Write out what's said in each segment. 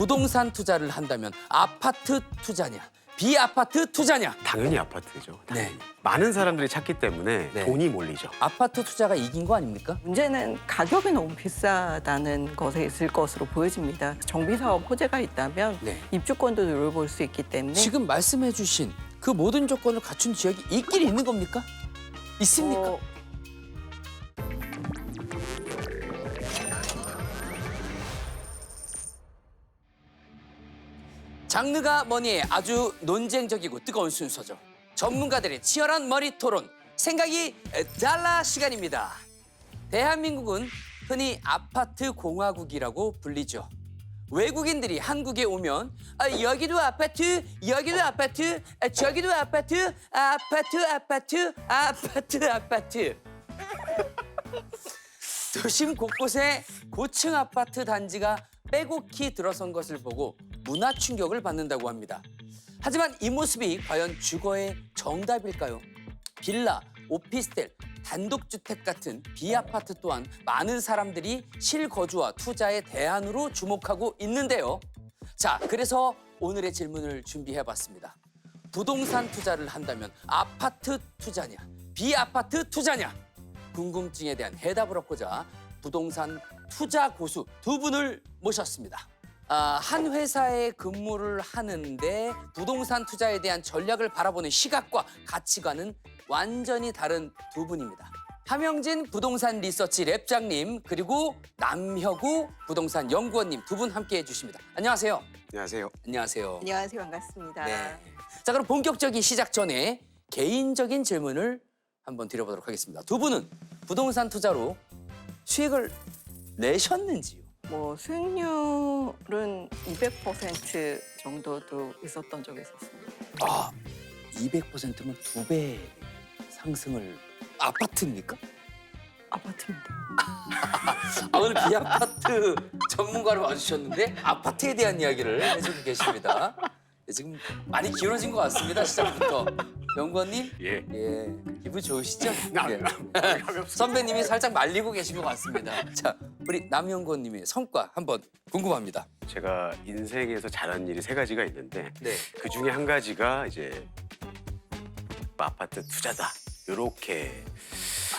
부동산 투자를 한다면 아파트 투자냐, 비아파트 투자냐? 당연히 아파트죠. 당연히. 네. 많은 사람들이 찾기 때문에 네. 돈이 몰리죠. 아파트 투자가 이긴 거 아닙니까? 문제는 가격이 너무 비싸다는 것에 있을 것으로 보여집니다. 정비사업 호재가 있다면 네. 입주권도 누려볼 수 있기 때문에 지금 말씀해 주신 그 모든 조건을 갖춘 지역이 있긴 있는 겁니까? 있습니까? 어, 장르가 뭐니 아주 논쟁적이고 뜨거운 순서죠. 전문가들의 치열한 머리 토론, 생각이 달라 시간입니다. 대한민국은 흔히 아파트 공화국이라고 불리죠. 외국인들이 한국에 오면 여기도 아파트, 여기도 아파트, 저기도 아파트, 아파트. 도심 곳곳에 고층 아파트 단지가 빼곡히 들어선 것을 보고 문화 충격을 받는다고 합니다. 하지만 이 모습이 과연 주거의 정답일까요? 빌라, 오피스텔, 단독주택 같은 비아파트 또한 많은 사람들이 실거주와 투자의 대안으로 주목하고 있는데요. 자, 그래서 오늘의 질문을 준비해봤습니다. 부동산 투자를 한다면 아파트 투자냐, 비아파트 투자냐? 궁금증에 대한 해답을 얻고자 부동산 투자 고수 두 분을 모셨습니다. 한 회사에 근무를 하는데 부동산 투자에 대한 전략을 바라보는 시각과 가치관은 완전히 다른 두 분입니다. 함영진 부동산 리서치 랩장님 그리고 남혁우 부동산 연구원님 두 분 함께해 주십니다. 안녕하세요. 안녕하세요. 안녕하세요. 안녕하세요. 반갑습니다. 네. 자, 그럼 본격적인 시작 전에 개인적인 질문을 한번 드려보도록 하겠습니다. 두 분은 부동산 투자로 수익을 내셨는지요? 뭐 수익률은 200% 정도도 있었던 적이 있었습니다. 200%면 2배 상승을 아파트입니까? 아파트입니다. 오늘 비아파트 전문가로 와주셨는데 아파트에 대한 이야기를 해주고 계십니다. 지금 많이 기울어진 것 같습니다. 시작부터. 연구원님, 예. 기분 좋으시죠? 네. 선배님이 살짝 말리고 계신 것 같습니다. 자, 우리 남연구원님의 성과 한번 궁금합니다. 제가 인생에서 잘한 일이 3가지가 있는데 네. 그 중에 한 가지가 이제 아파트 투자다. 이렇게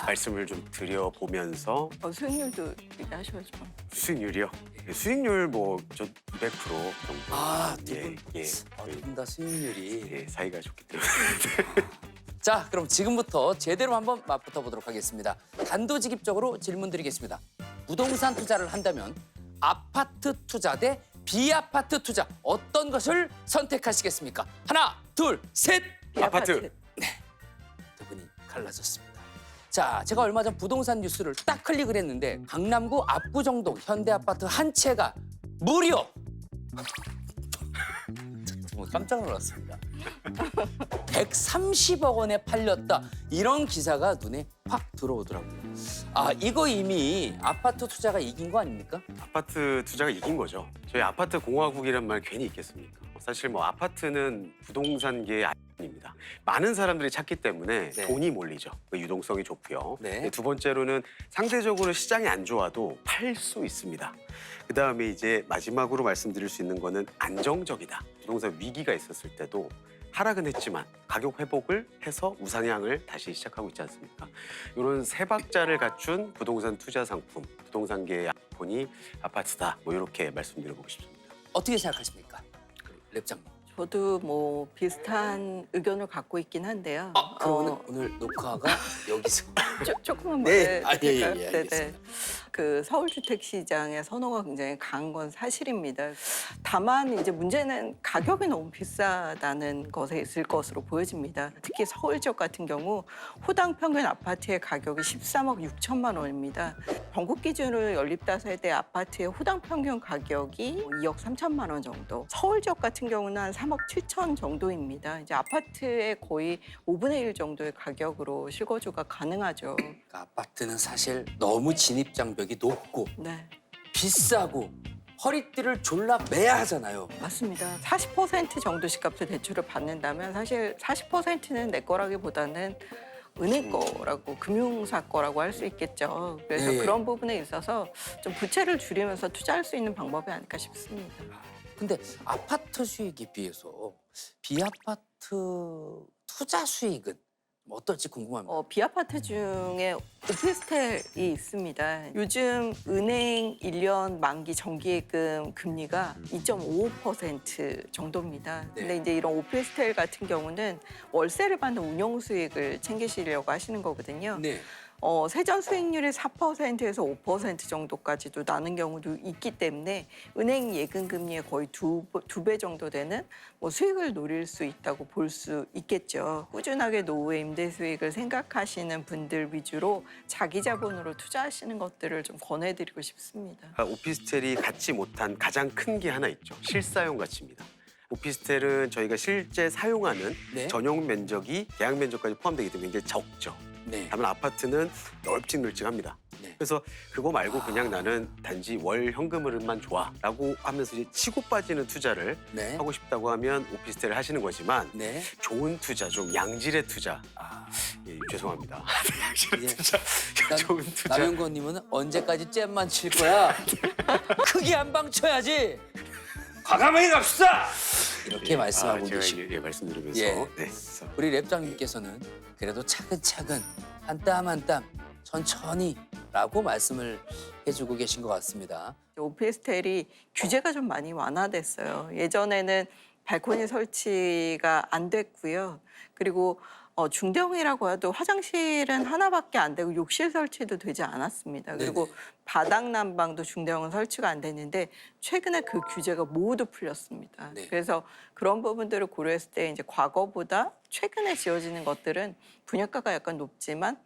말씀을 좀 드려보면서 수익률도 얘기하셔야죠. 수익률이요? 수익률 뭐 저 200% 정도. 두 분. 예. 두 분 다 수익률이. 예, 사이가 좋기 때문에. 자, 그럼 지금부터 제대로 한번 맞붙어 보도록 하겠습니다. 단도직입적으로 질문 드리겠습니다. 부동산 투자를 한다면 아파트 투자 대 비아파트 투자 어떤 것을 선택하시겠습니까? 하나, 둘, 셋! 아파트. 두 분이 갈라졌습니다. 자, 제가 얼마 전 부동산 뉴스를 딱 클릭을 했는데 강남구 압구정동 현대아파트 한 채가 무려 정말 깜짝 놀랐습니다. 130억 원에 팔렸다. 이런 기사가 눈에 확 들어오더라고요. 이거 이미 아파트 투자가 이긴 거 아닙니까? 아파트 투자가 이긴 거죠. 저희 아파트 공화국이란 말 괜히 있겠습니까? 사실 뭐 아파트는 부동산계의 아닙니다. 많은 사람들이 찾기 때문에 네. 돈이 몰리죠. 그 유동성이 좋고요. 네. 두 번째로는 상대적으로 시장이 안 좋아도 팔 수 있습니다. 그다음에 이제 마지막으로 말씀드릴 수 있는 거는 안정적이다. 부동산 위기가 있었을 때도 하락은 했지만 가격 회복을 해서 우상향을 다시 시작하고 있지 않습니까? 이런 3박자를 갖춘 부동산 투자 상품, 부동산계의 아이콘이 아파트다. 뭐 이렇게 말씀드려보고 싶습니다. 어떻게 생각하십니까? 랩장님. 저도 뭐 비슷한 의견을 갖고 있긴 한데요. 그럼 오늘 녹화가 여기서. 조금만 네. 말해드릴까요? 예, 알겠습니다. 그 서울 주택 시장의 선호가 굉장히 강한 건 사실입니다. 다만 이제 문제는 가격이 너무 비싸다는 것에 있을 것으로 보여집니다. 특히 서울 지역 같은 경우 호당 평균 아파트의 가격이 13억 6천만 원입니다. 전국 기준으로 연립다세대 아파트의 호당 평균 가격이 2억 3천만 원 정도. 서울 지역 같은 경우는 한 3억 7천 정도입니다. 이제 아파트의 거의 5분의 1 정도의 가격으로 실거주가 가능하죠. 그러니까 아파트는 사실 너무 진입 장벽이 높고 네. 비싸고 허리띠를 졸라 매야 하잖아요. 맞습니다. 40% 정도 집값의 대출을 받는다면 사실 40%는 내 거라기보다는 은행 거라고 금융사 거라고 할 수 있겠죠. 그래서 네. 그런 부분에 있어서 좀 부채를 줄이면서 투자할 수 있는 방법이 아닐까 싶습니다. 근데 아파트 수익에 비해서 비아파트 투자 수익은 어떨지 궁금합니다. 비아파트 중에 오피스텔이 있습니다. 요즘 은행 1년 만기 정기예금 금리가 2.55% 정도입니다. 네. 근데 이제 이런 오피스텔 같은 경우는 월세를 받는 운용 수익을 챙기시려고 하시는 거거든요. 네. 세전 수익률이 4%에서 5% 정도까지도 나는 경우도 있기 때문에 은행 예금 금리의 거의 두 배 정도 되는 수익을 노릴 수 있다고 볼 수 있겠죠. 꾸준하게 노후의 임대 수익을 생각하시는 분들 위주로 자기 자본으로 투자하시는 것들을 좀 권해드리고 싶습니다. 오피스텔이 갖지 못한 가장 큰 게 하나 있죠. 실사용 가치입니다. 오피스텔은 저희가 실제 사용하는 네. 전용 면적이 계약 면적까지 포함되기 때문에 굉장히 적죠. 네. 다만 아파트는 널찍널찍합니다. 네. 그래서 그거 말고 그냥 나는 단지 월 현금 흐름만 좋아라고 하면서 이제 치고 빠지는 투자를 네. 하고 싶다고 하면 오피스텔을 하시는 거지만 네. 좋은 투자, 좀 양질의 투자. 아, 예, 죄송합니다. 양질의 예. 투자, 좋은 투자. 남영건님은 언제까지 잼만 칠 거야? 크게 한 방 쳐야지. 과감하게 갑시다. 이렇게 말씀하고 제가 계시고 이제 말씀드리면서 예. 네. 그래서 우리 랩장님께서는 그래도 차근차근 한 땀 한 땀 천천히라고 말씀을 해주고 계신 것 같습니다. 오피스텔이 규제가 좀 많이 완화됐어요. 예전에는 발코니 설치가 안 됐고요. 그리고 중대형이라고 해도 화장실은 하나밖에 안 되고 욕실 설치도 되지 않았습니다. 그리고 네네. 바닥 난방도 중대형은 설치가 안 됐는데 최근에 그 규제가 모두 풀렸습니다. 네. 그래서 그런 부분들을 고려했을 때 이제 과거보다 최근에 지어지는 것들은 분양가가 약간 높지만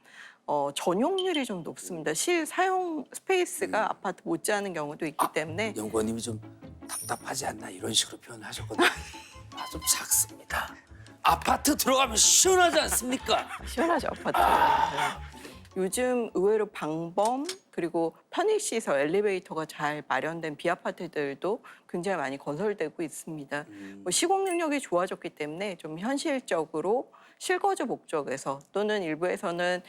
전용률이 좀 높습니다. 실사용 스페이스가 아파트 못지않은 경우도 있기 때문에 영건님이 좀 답답하지 않나 이런 식으로 표현하셨거든요. 좀 작습니다. 아파트 들어가면 시원하지 않습니까? 시원하죠, 아파트. 요즘 의외로 방범 그리고 편의시설, 엘리베이터가 잘 마련된 비아파트들도 굉장히 많이 건설되고 있습니다. 시공 능력이 좋아졌기 때문에 좀 현실적으로 실거주 목적에서 또는 일부에서는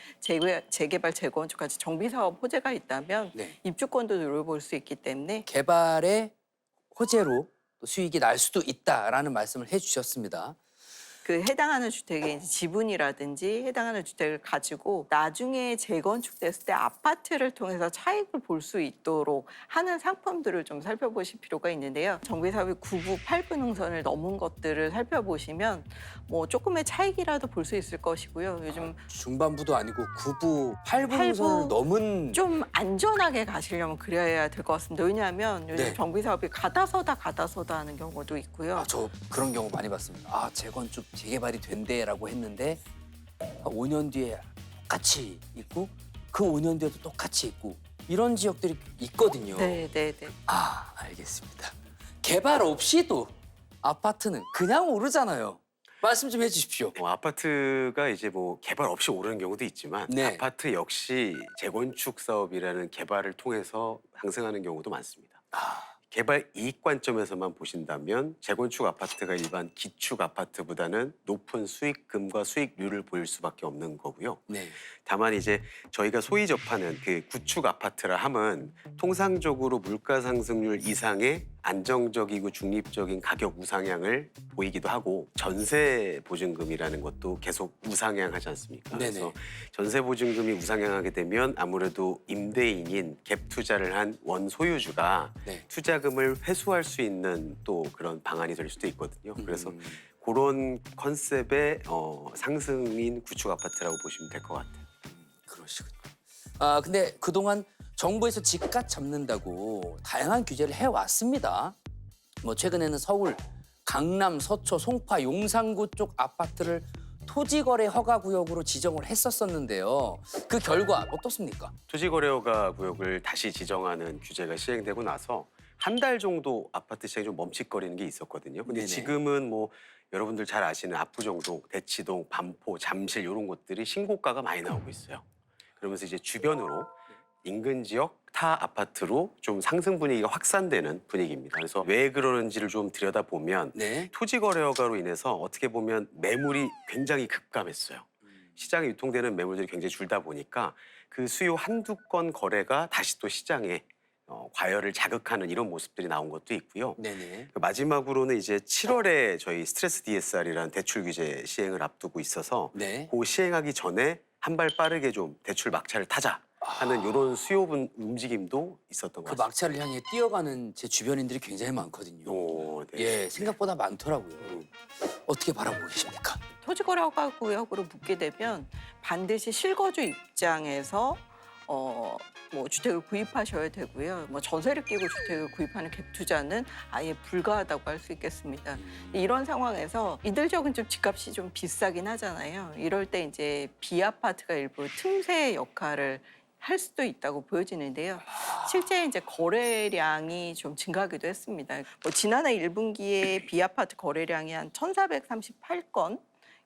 재개발, 재건축까지 정비사업 호재가 있다면 네. 입주권도 노려볼 수 있기 때문에 개발의 호재로 또 수익이 날 수도 있다라는 말씀을 해주셨습니다. 그 해당하는 주택의 이제 지분이라든지 해당하는 주택을 가지고 나중에 재건축됐을 때 아파트를 통해서 차익을 볼 수 있도록 하는 상품들을 좀 살펴보실 필요가 있는데요. 정비사업이 9부, 8부 능선을 넘은 것들을 살펴보시면 조금의 차익이라도 볼 수 있을 것이고요. 요즘 중반부도 아니고 9부, 8부 8부 선을 넘은 좀 안전하게 가시려면 그래야 될 것 같습니다. 왜냐하면 요즘 네. 정비사업이 가다서다 하는 경우도 있고요. 저 그런 경우 많이 봤습니다. 재건축 재개발이 된대라고 했는데 5년 뒤에 똑같이 있고 그 5년 뒤에도 똑같이 있고 이런 지역들이 있거든요. 네. 알겠습니다. 개발 없이도 아파트는 그냥 오르잖아요. 말씀 좀 해주십시오. 아파트가 이제 개발 없이 오르는 경우도 있지만 네. 아파트 역시 재건축 사업이라는 개발을 통해서 상승하는 경우도 많습니다. 개발 이익 관점에서만 보신다면 재건축 아파트가 일반 기축 아파트보다는 높은 수익금과 수익률을 보일 수밖에 없는 거고요. 네. 다만 이제 저희가 소위 접하는 그 구축 아파트라 함은 통상적으로 물가 상승률 이상의 안정적이고 중립적인 가격 우상향을 보이기도 하고 전세 보증금이라는 것도 계속 우상향하지 않습니까? 네네. 그래서 전세 보증금이 우상향하게 되면 아무래도 임대인인 갭 투자를 한 원 소유주가 네. 투자금을 회수할 수 있는 또 그런 방안이 될 수도 있거든요. 그래서 그런 컨셉의 상승인 구축 아파트라고 보시면 될 것 같아요. 그러시군요. 근데 그동안 정부에서 집값 잡는다고 다양한 규제를 해왔습니다. 최근에는 서울, 강남, 서초, 송파, 용산구 쪽 아파트를 토지거래 허가구역으로 지정을 했었는데요. 그 결과 어떻습니까? 토지거래허가 구역을 다시 지정하는 규제가 시행되고 나서 한 달 정도 아파트 시장이 좀 멈칫거리는 게 있었거든요. 근데 네네. 지금은 여러분들 잘 아시는 압구정동, 대치동, 반포, 잠실 이런 곳들이 신고가가 많이 나오고 있어요. 그러면서 이제 주변으로 인근 지역 타 아파트로 좀 상승 분위기가 확산되는 분위기입니다. 그래서 왜 그러는지를 좀 들여다보면 네. 토지거래허가로 인해서 어떻게 보면 매물이 굉장히 급감했어요. 시장에 유통되는 매물들이 굉장히 줄다 보니까 그 수요 한두 건 거래가 다시 또 시장에 과열을 자극하는 이런 모습들이 나온 것도 있고요. 네네. 마지막으로는 이제 7월에 저희 스트레스 DSR이라는 대출 규제 시행을 앞두고 있어서 네. 그 시행하기 전에 한 발 빠르게 좀 대출 막차를 타자 하는 이런 수요 움직임도 있었던 것 그 같습니다. 막차를 향해 뛰어가는 제 주변인들이 굉장히 많거든요. 오, 네. 예, 생각보다 많더라고요. 어떻게 바라보고 계십니까? 토지거래구역으로 붙게 되면 반드시 실거주 입장에서 뭐 주택을 구입하셔야 되고요. 뭐 전세를 끼고 주택을 구입하는 갭 투자는 아예 불가하다고 할 수 있겠습니다. 이런 상황에서 이들적은 좀 집값이 좀 비싸긴 하잖아요. 이럴 때 이제 비아파트가 일부 틈새 역할을 할 수도 있다고 보여지는데요. 실제 이제 거래량이 좀 증가하기도 했습니다. 뭐 지난해 1분기에 비아파트 거래량이 한 1,438건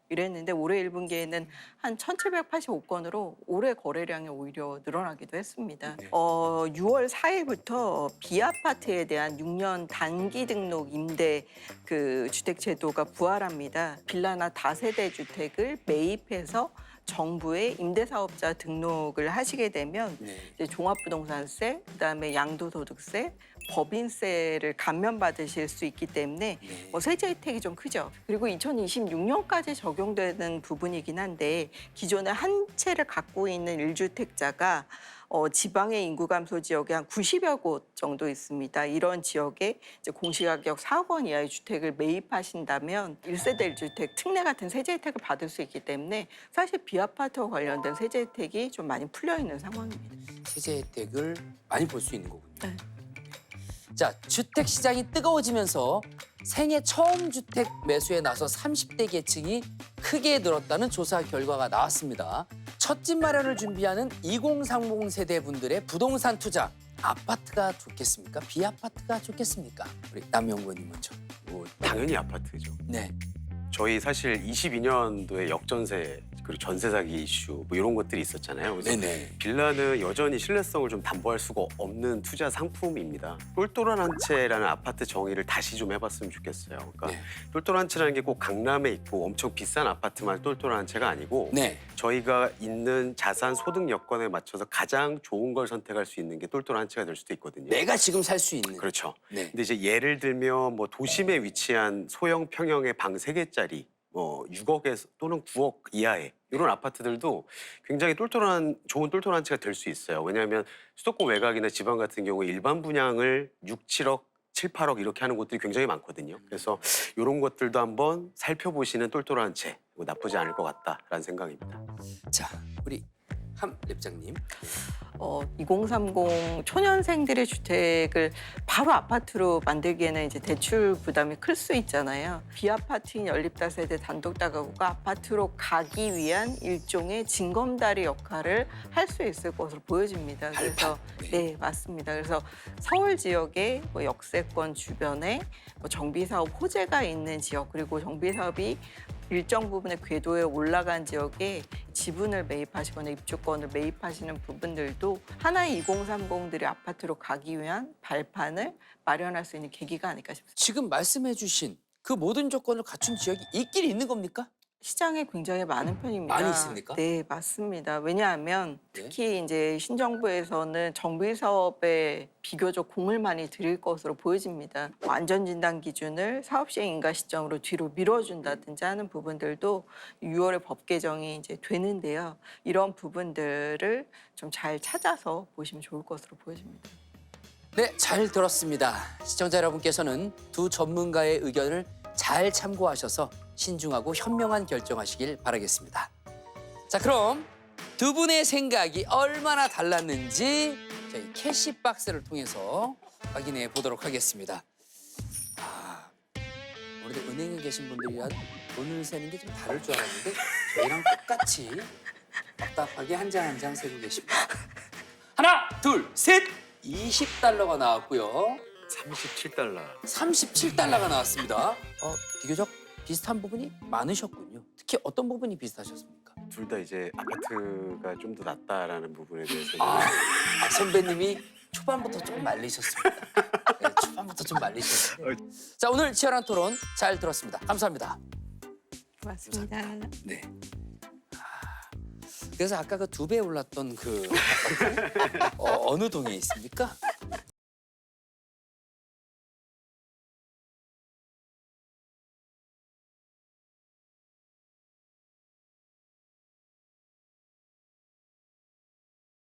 이랬는데 올해 1분기에는 한 1,785건으로 올해 거래량이 오히려 늘어나기도 했습니다. 6월 4일부터 비아파트에 대한 6년 단기 등록 임대 그 주택 제도가 부활합니다. 빌라나 다세대 주택을 매입해서 정부에 임대사업자 등록을 하시게 되면 네. 이제 종합부동산세, 그다음에 양도소득세, 법인세를 감면받으실 수 있기 때문에 네. 세제 혜택이 좀 크죠. 그리고 2026년까지 적용되는 부분이긴 한데 기존에 한 채를 갖고 있는 1주택자가 지방의 인구 감소 지역에 한 90여 곳 정도 있습니다. 이런 지역에 이제 공시가격 4억 원 이하의 주택을 매입하신다면 1세대 1주택 특례 같은 세제 혜택을 받을 수 있기 때문에 사실 비아파트와 관련된 세제 혜택이 좀 많이 풀려 있는 상황입니다. 세제 혜택을 많이 볼 수 있는 거군요. 네. 자, 주택 시장이 뜨거워지면서 생애 처음 주택 매수에 나서 30대 계층이 크게 늘었다는 조사 결과가 나왔습니다. 첫 집 마련을 준비하는 2030 세대 분들의 부동산 투자, 아파트가 좋겠습니까? 비아파트가 좋겠습니까? 우리 남영구님 먼저. 당연히 아파트죠. 네. 저희 사실 22년도에 역전세 그리고 전세 사기 이슈 뭐 이런 것들이 있었잖아요. 그래서 네네. 빌라는 여전히 신뢰성을 좀 담보할 수가 없는 투자 상품입니다. 똘똘한 한 채라는 아파트 정의를 다시 좀 해봤으면 좋겠어요. 그러니까 네. 똘똘한 한 채라는 게 꼭 강남에 있고 엄청 비싼 아파트만 똘똘한 한 채가 아니고 네. 저희가 있는 자산 소득 여건에 맞춰서 가장 좋은 걸 선택할 수 있는 게 똘똘한 한 채가 될 수도 있거든요. 내가 지금 살 수 있는. 그렇죠. 네. 근데 이제 예를 들면 뭐 도심에 위치한 소형 평형의 방 3개짜리 뭐 6억에서 또는 9억 이하의 이런 아파트들도 굉장히 좋은 똘똘한 채가 될 수 있어요. 왜냐하면 수도권 외곽이나 지방 같은 경우에 일반 분양을 6, 7억, 7, 8억 이렇게 하는 곳들이 굉장히 많거든요. 그래서 이런 것들도 한번 살펴보시는 똘똘한 채 나쁘지 않을 것 같다라는 생각입니다. 자, 우리 함 랩장님. 2030 초년생들의 주택을 바로 아파트로 만들기에는 이제 대출 부담이 클 수 있잖아요. 비아파트인 연립다세대 단독다가구가 아파트로 가기 위한 일종의 징검다리 역할을 할 수 있을 것으로 보여집니다. 그래서 네. 네, 맞습니다. 그래서 서울 지역의 뭐 역세권 주변에 뭐 정비사업 호재가 있는 지역 그리고 정비사업이 일정 부분의 궤도에 올라간 지역에 지분을 매입하시거나 입주권을 매입하시는 부분들도 하나의 2030들이 아파트로 가기 위한 발판을 마련할 수 있는 계기가 아닐까 싶습니다. 지금 말씀해 주신 그 모든 조건을 갖춘 지역이 있긴 있는 겁니까? 시장에 굉장히 많은 편입니다. 많이 있습니까? 네, 맞습니다. 왜냐하면 네. 특히 이제 신정부에서는 정비 사업에 비교적 공을 많이 들일 것으로 보여집니다. 안전진단 기준을 사업 시행 인가 시점으로 뒤로 밀어준다든지 하는 부분들도 6월에 법 개정이 이제 되는데요. 이런 부분들을 좀 잘 찾아서 보시면 좋을 것으로 보여집니다. 네, 잘 들었습니다. 시청자 여러분께서는 두 전문가의 의견을 잘 참고하셔서 신중하고 현명한 결정하시길 바라겠습니다. 자, 그럼 두 분의 생각이 얼마나 달랐는지 저희 캐시박스를 통해서 확인해 보도록 하겠습니다. 우리도 은행에 계신 분들이랑 돈을 세는 게 좀 다를 줄 알았는데 저희랑 똑같이 답답하게 한 장 한 장 세고 계십니다. 하나, 둘, 셋! 20달러가 나왔고요. 37달러. 37달러가 나왔습니다. 비교적 비슷한 부분이 많으셨군요. 특히 어떤 부분이 비슷하셨습니까? 둘 다 이제 아파트가 좀 더 낫다라는 부분에 대해서는 선배님이 초반부터 좀 말리셨습니다. 네, 초반부터 좀 말리셨어요. 자, 오늘 치열한 토론 잘 들었습니다. 감사합니다. 맞습니다. 네. 그래서 아까 그 2배 올랐던 그 어느 동에 있습니까?